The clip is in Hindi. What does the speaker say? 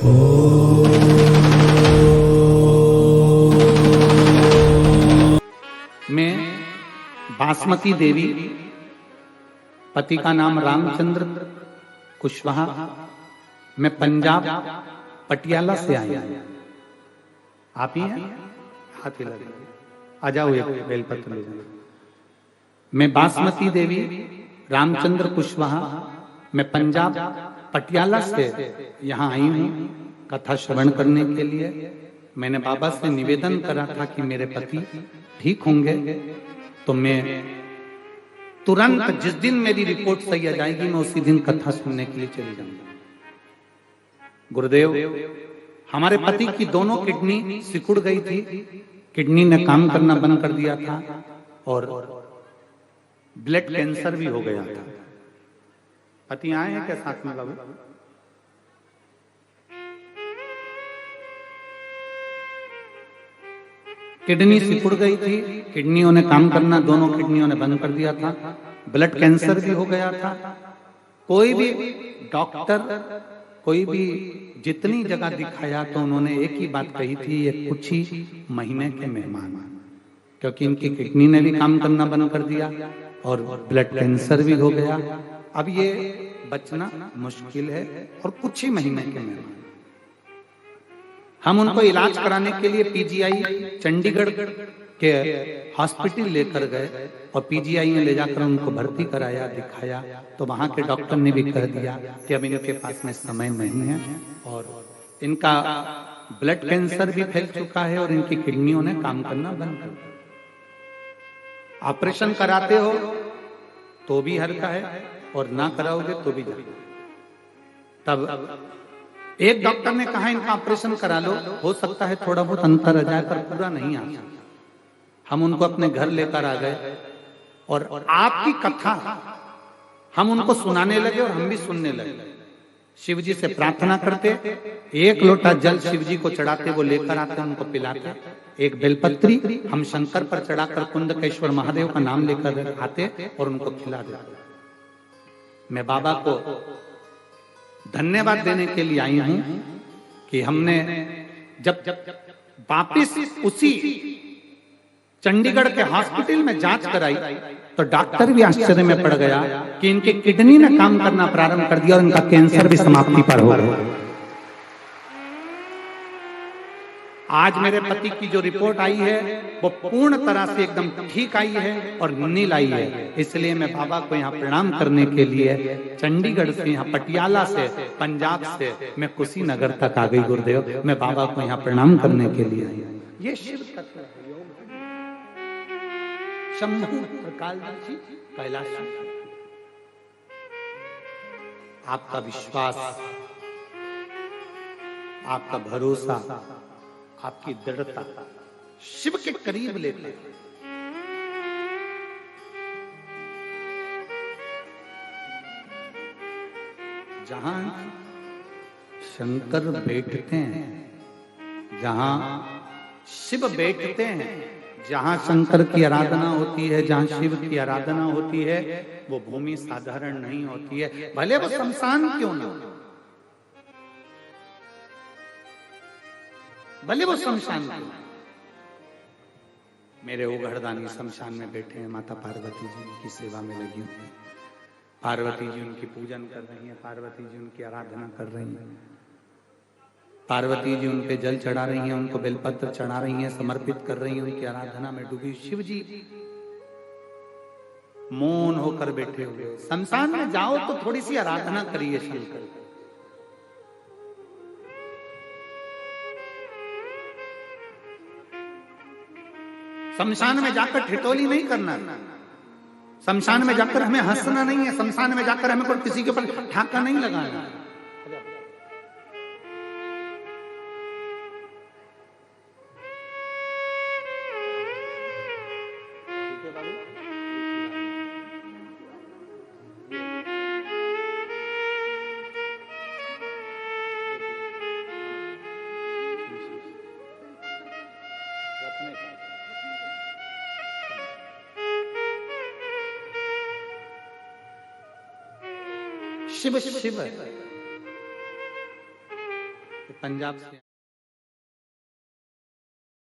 मैं बासमती देवी, पति का नाम रामचंद्र कुशवाहा, मैं पंजाब पटियाला से आई हूं। आप ही हैं? हाथ हिला दीजिए। आ जाओ, एक बेलपत्र ले जाओ। मैं बासमती देवी रामचंद्र कुशवाहा, मैं पंजाब पटियाला से यहाँ आई हूँ कथा श्रवण करने के लिए। मैंने बाबा से निवेदन करा था कि मेरे पति ठीक होंगे तो मैं तुरंत, जिस दिन मेरी रिपोर्ट सही आ जाएगी, मैं उसी दिन कथा सुनने के लिए चली जाऊंगा। गुरुदेव, हमारे पति की दोनों किडनी सिकुड़ गई थी, किडनी ने काम करना बंद कर दिया था और ब्लड कैंसर भी हो गया था। पति आए हैं क्या साथ में बाबू? किडनी सिकुड़ गई थी, किडनियों ने काम करना, दोनों किडनियों ने बंद कर दिया था, ब्लड कैंसर भी हो गया था। कोई भी डॉक्टर, कोई भी जितनी जगह दिखाया तो उन्होंने एक ही बात कही थी, ये कुछ ही महीने के मेहमान, क्योंकि इनकी किडनी ने भी काम करना बंद कर दिया और ब्लड कैंसर भी हो गया। अब ये बचना मुश्किल है और कुछ ही महीने के मेहमान। हम उनको इलाज कराने के लिए पीजीआई चंडीगढ़ के हॉस्पिटल लेकर गए और पीजीआई में ले जाकर उनको भर्ती कराया, दिखाया, तो वहां के डॉक्टर ने भी कह दिया कि अब इनके पास में समय नहीं है और इनका ब्लड कैंसर भी फैल चुका है और इनकी किडनियों ने काम करना बंद कर दिया। ऑपरेशन कराते हो तो भी हल्का है और ना कराओगे तो भी जाएगा। तब एक डॉक्टर ने कहा इनका ऑपरेशन करा लो, हो सकता है थोड़ा बहुत अंतर आ जाए पर पूरा नहीं आ सकता। हम उनको अपने घर लेकर आ गए और आपकी कथा हम उनको सुनाने लगे और हम भी सुनने लगे। शिव जी से प्रार्थना करते, एक लोटा जल शिव जी को चढ़ाते, वो लेकर आते, उनको पिलाते, एक बेलपत्री हम शंकर पर चढ़ाकर कुंदकेश्वर महादेव का नाम लेकर आते और उनको खिला देते। मैं बाबा को धन्यवाद देने के लिए आई हूं कि हमने जब वापिस उसी चंडीगढ़ के हॉस्पिटल में जांच कराई तो डॉक्टर भी आश्चर्य में पड़ गया कि इनकी किडनी ने काम करना प्रारंभ कर दिया और इनका कैंसर भी समाप्ति पर हो गया। आज मेरे पति की जो रिपोर्ट आई है वो पूर्ण तरह से एकदम ठीक आई है और नील आई है। इसलिए मैं बाबा को यहाँ प्रणाम करने के लिए चंडीगढ़ से, यहाँ पटियाला से, पंजाब से मैं कुशीनगर तक आ गई। गुरुदेव, मैं बाबा को यहाँ प्रणाम करने के लिए आई। ये शिव तत्व है, शंभु प्रकाशजी कैलाश। आपका विश्वास, आपका भरोसा, आपकी दृढ़ता शिव के करीब लेते। जहां शंकर बैठते हैं, जहां शिव बैठते हैं, जहां शंकर की आराधना होती है, जहां शिव की आराधना होती है, वो भूमि साधारण नहीं होती है, भले वो शमशान क्यों ना, भले वो शमशान क्यों। मेरे ओघड़दानी शमशान में बैठे हैं, माता पार्वती जी की सेवा में लगी हुई है। पार्वती जी उनकी पूजन कर रही हैं, पार्वती जी उनकी आराधना कर रही हैं, पार्वती जी उनके जल चढ़ा रही हैं, उनको बेलपत्र चढ़ा रही हैं, समर्पित कर रही हैं, उनकी आराधना में डूबी। शिव जी मौन होकर बैठे हुए। शमशान में जाओ तो थोड़ी सी आराधना करिए शंकर। शमशान में जाकर ठिठोली नहीं करना, शमशान में जाकर हमें हंसना नहीं है, शमशान में जाकर हमें कोई किसी के ऊपर ठाका नहीं लगाना। शिव शिव पंजाब से